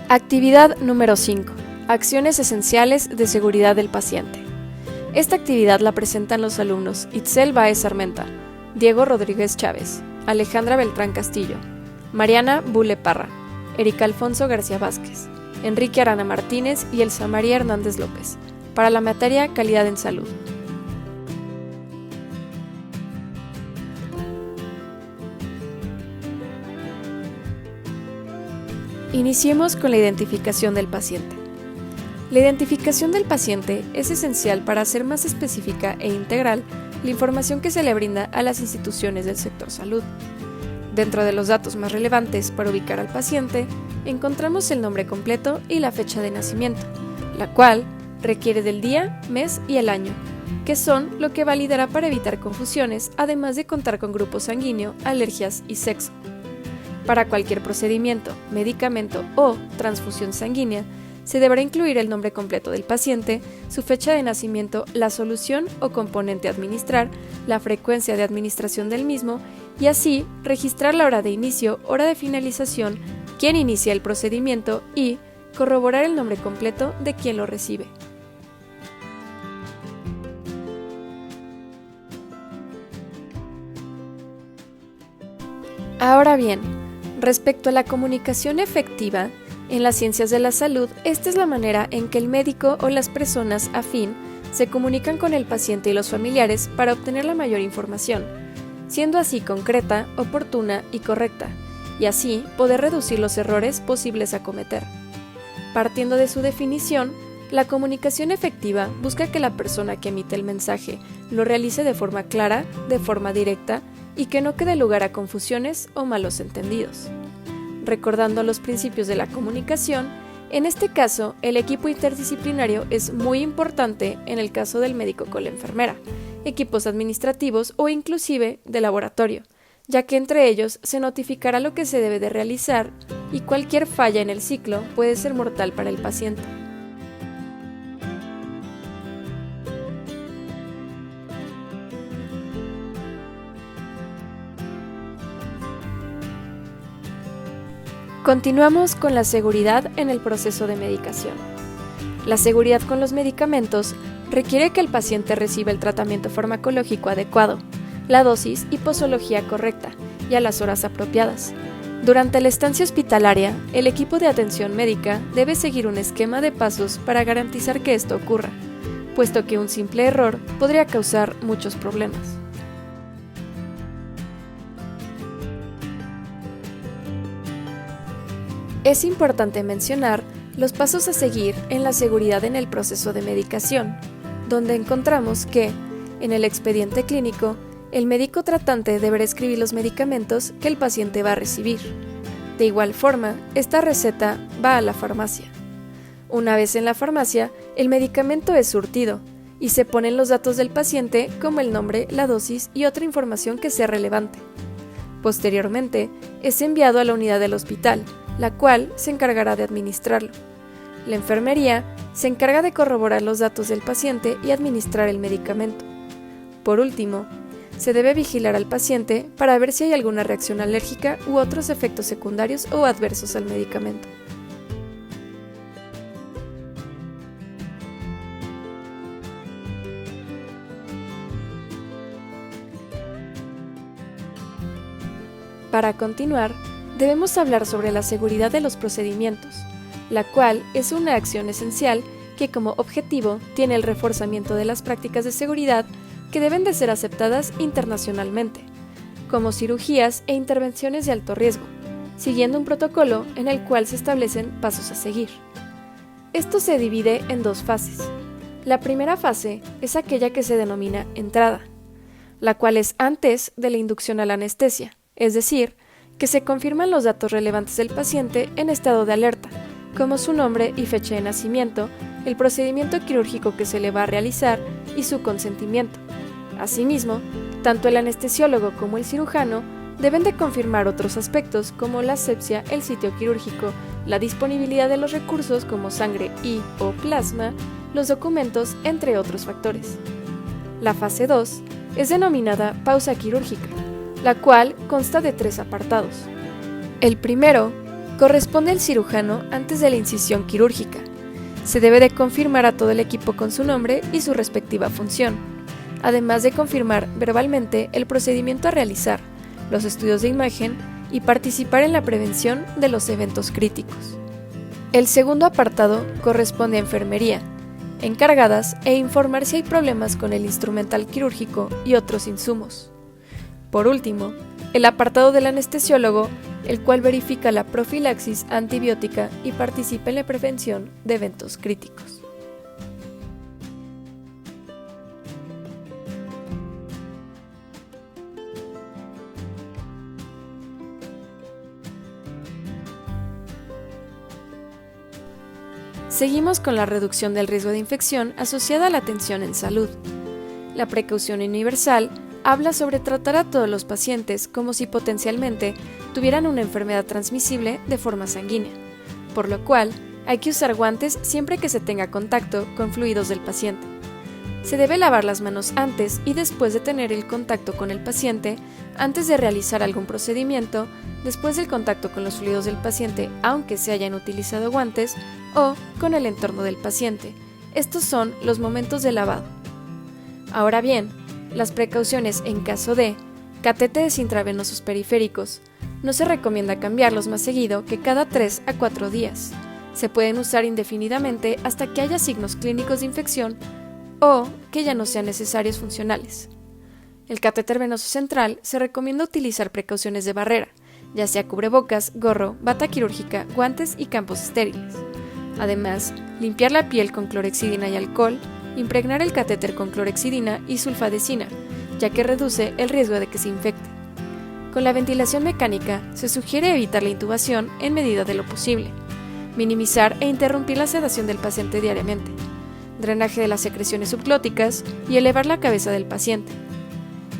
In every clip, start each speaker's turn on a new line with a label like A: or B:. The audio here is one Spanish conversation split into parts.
A: Actividad número 5. Acciones esenciales de seguridad del paciente. Esta actividad la presentan los alumnos Itzel Báez Armenta, Diego Rodríguez Chávez, Alejandra Beltrán Castillo, Mariana Bule Parra, Erika Alfonso García Vázquez, Enrique Arana Martínez y Elsa María Hernández López, para la materia Calidad en Salud. Iniciemos con la identificación del paciente. La identificación del paciente es esencial para hacer más específica e integral la información que se le brinda a las instituciones del sector salud. Dentro de los datos más relevantes para ubicar al paciente, encontramos el nombre completo y la fecha de nacimiento, la cual requiere del día, mes y el año, que son lo que validará para evitar confusiones, además de contar con grupo sanguíneo, alergias y sexo. Para cualquier procedimiento, medicamento o transfusión sanguínea, se deberá incluir el nombre completo del paciente, su fecha de nacimiento, la solución o componente a administrar, la frecuencia de administración del mismo y así registrar la hora de inicio, hora de finalización, quién inicia el procedimiento y corroborar el nombre completo de quien lo recibe. Ahora bien, respecto a la comunicación efectiva, en las ciencias de la salud, esta es la manera en que el médico o las personas afín se comunican con el paciente y los familiares para obtener la mayor información, siendo así concreta, oportuna y correcta, y así poder reducir los errores posibles a cometer. Partiendo de su definición, la comunicación efectiva busca que la persona que emite el mensaje lo realice de forma clara, de forma directa, y que no quede lugar a confusiones o malos entendidos. Recordando los principios de la comunicación, en este caso, el equipo interdisciplinario es muy importante en el caso del médico con la enfermera, equipos administrativos o inclusive de laboratorio, ya que entre ellos se notificará lo que se debe de realizar y cualquier falla en el ciclo puede ser mortal para el paciente. Continuamos con la seguridad en el proceso de medicación. La seguridad con los medicamentos requiere que el paciente reciba el tratamiento farmacológico adecuado, la dosis y posología correcta y a las horas apropiadas. Durante la estancia hospitalaria, el equipo de atención médica debe seguir un esquema de pasos para garantizar que esto ocurra, puesto que un simple error podría causar muchos problemas. Es importante mencionar los pasos a seguir en la seguridad en el proceso de medicación, donde encontramos que, en el expediente clínico, el médico tratante deberá escribir los medicamentos que el paciente va a recibir. De igual forma, esta receta va a la farmacia. Una vez en la farmacia, el medicamento es surtido y se ponen los datos del paciente como el nombre, la dosis y otra información que sea relevante. Posteriormente, es enviado a la unidad del hospital, la cual se encargará de administrarlo. La enfermería se encarga de corroborar los datos del paciente y administrar el medicamento. Por último, se debe vigilar al paciente para ver si hay alguna reacción alérgica u otros efectos secundarios o adversos al medicamento. Para continuar, debemos hablar sobre la seguridad de los procedimientos, la cual es una acción esencial que como objetivo tiene el reforzamiento de las prácticas de seguridad que deben de ser aceptadas internacionalmente, como cirugías e intervenciones de alto riesgo, siguiendo un protocolo en el cual se establecen pasos a seguir. Esto se divide en dos fases. La primera fase es aquella que se denomina entrada, la cual es antes de la inducción a la anestesia, es decir, que se confirman los datos relevantes del paciente en estado de alerta, como su nombre y fecha de nacimiento, el procedimiento quirúrgico que se le va a realizar y su consentimiento. Asimismo, tanto el anestesiólogo como el cirujano deben de confirmar otros aspectos como la asepsia, el sitio quirúrgico, la disponibilidad de los recursos como sangre y o plasma, los documentos, entre otros factores. La fase 2 es denominada pausa quirúrgica, la cual consta de 3 apartados. El primero corresponde al cirujano antes de la incisión quirúrgica. Se debe de confirmar a todo el equipo con su nombre y su respectiva función, además de confirmar verbalmente el procedimiento a realizar, los estudios de imagen y participar en la prevención de los eventos críticos. El segundo apartado corresponde a enfermería, encargadas e informar si hay problemas con el instrumental quirúrgico y otros insumos. Por último, el apartado del anestesiólogo, el cual verifica la profilaxis antibiótica y participa en la prevención de eventos críticos. Seguimos con la reducción del riesgo de infección asociada a la atención en salud. La precaución universal habla sobre tratar a todos los pacientes como si potencialmente tuvieran una enfermedad transmisible de forma sanguínea, por lo cual hay que usar guantes siempre que se tenga contacto con fluidos del paciente. Se debe lavar las manos antes y después de tener el contacto con el paciente, antes de realizar algún procedimiento, después del contacto con los fluidos del paciente, aunque se hayan utilizado guantes, o con el entorno del paciente. Estos son los momentos de lavado. Ahora bien, las precauciones en caso de catéteres intravenosos periféricos. No se recomienda cambiarlos más seguido que cada 3 a 4 días. Se pueden usar indefinidamente hasta que haya signos clínicos de infección o que ya no sean necesarios funcionales. El catéter venoso central se recomienda utilizar precauciones de barrera, ya sea cubrebocas, gorro, bata quirúrgica, guantes y campos estériles. Además, limpiar la piel con clorhexidina y alcohol, impregnar el catéter con clorhexidina y sulfadecina, ya que reduce el riesgo de que se infecte. Con la ventilación mecánica, se sugiere evitar la intubación en medida de lo posible, minimizar e interrumpir la sedación del paciente diariamente, drenaje de las secreciones subglóticas y elevar la cabeza del paciente.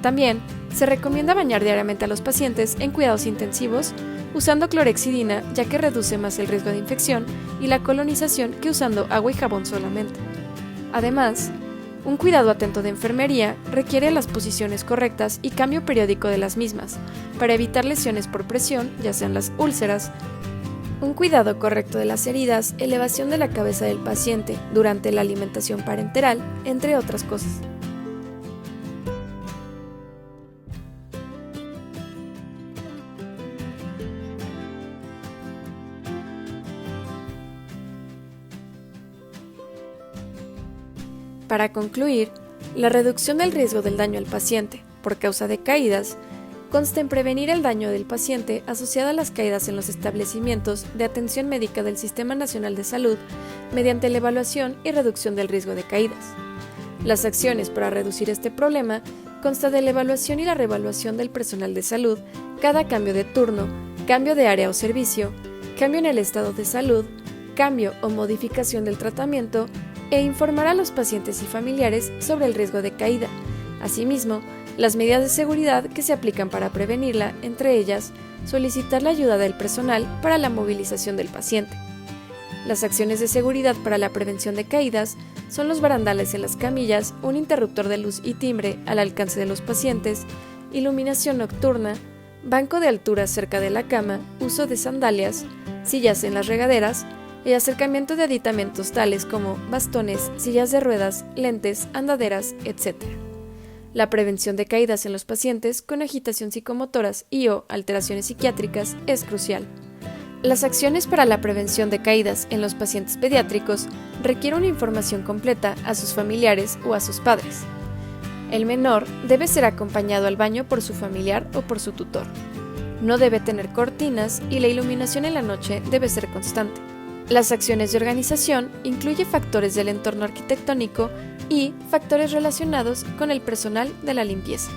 A: También se recomienda bañar diariamente a los pacientes en cuidados intensivos usando clorhexidina, ya que reduce más el riesgo de infección y la colonización que usando agua y jabón solamente. Además, un cuidado atento de enfermería requiere las posiciones correctas y cambio periódico de las mismas, para evitar lesiones por presión, ya sean las úlceras, un cuidado correcto de las heridas, elevación de la cabeza del paciente durante la alimentación parenteral, entre otras cosas. Para concluir, la reducción del riesgo del daño al paciente por causa de caídas consta en prevenir el daño del paciente asociado a las caídas en los establecimientos de atención médica del Sistema Nacional de Salud mediante la evaluación y reducción del riesgo de caídas. Las acciones para reducir este problema consta de la evaluación y la reevaluación del personal de salud, cada cambio de turno, cambio de área o servicio, cambio en el estado de salud, cambio o modificación del tratamiento, e informar a los pacientes y familiares sobre el riesgo de caída. Asimismo, las medidas de seguridad que se aplican para prevenirla, entre ellas, solicitar la ayuda del personal para la movilización del paciente. Las acciones de seguridad para la prevención de caídas son los barandales en las camillas, un interruptor de luz y timbre al alcance de los pacientes, iluminación nocturna, banco de altura cerca de la cama, uso de sandalias, sillas en las regaderas, el acercamiento de aditamentos tales como bastones, sillas de ruedas, lentes, andaderas, etc. La prevención de caídas en los pacientes con agitación psicomotoras y o alteraciones psiquiátricas es crucial. Las acciones para la prevención de caídas en los pacientes pediátricos requieren una información completa a sus familiares o a sus padres. El menor debe ser acompañado al baño por su familiar o por su tutor. No debe tener cortinas y la iluminación en la noche debe ser constante. Las acciones de organización incluyen factores del entorno arquitectónico y factores relacionados con el personal de la limpieza.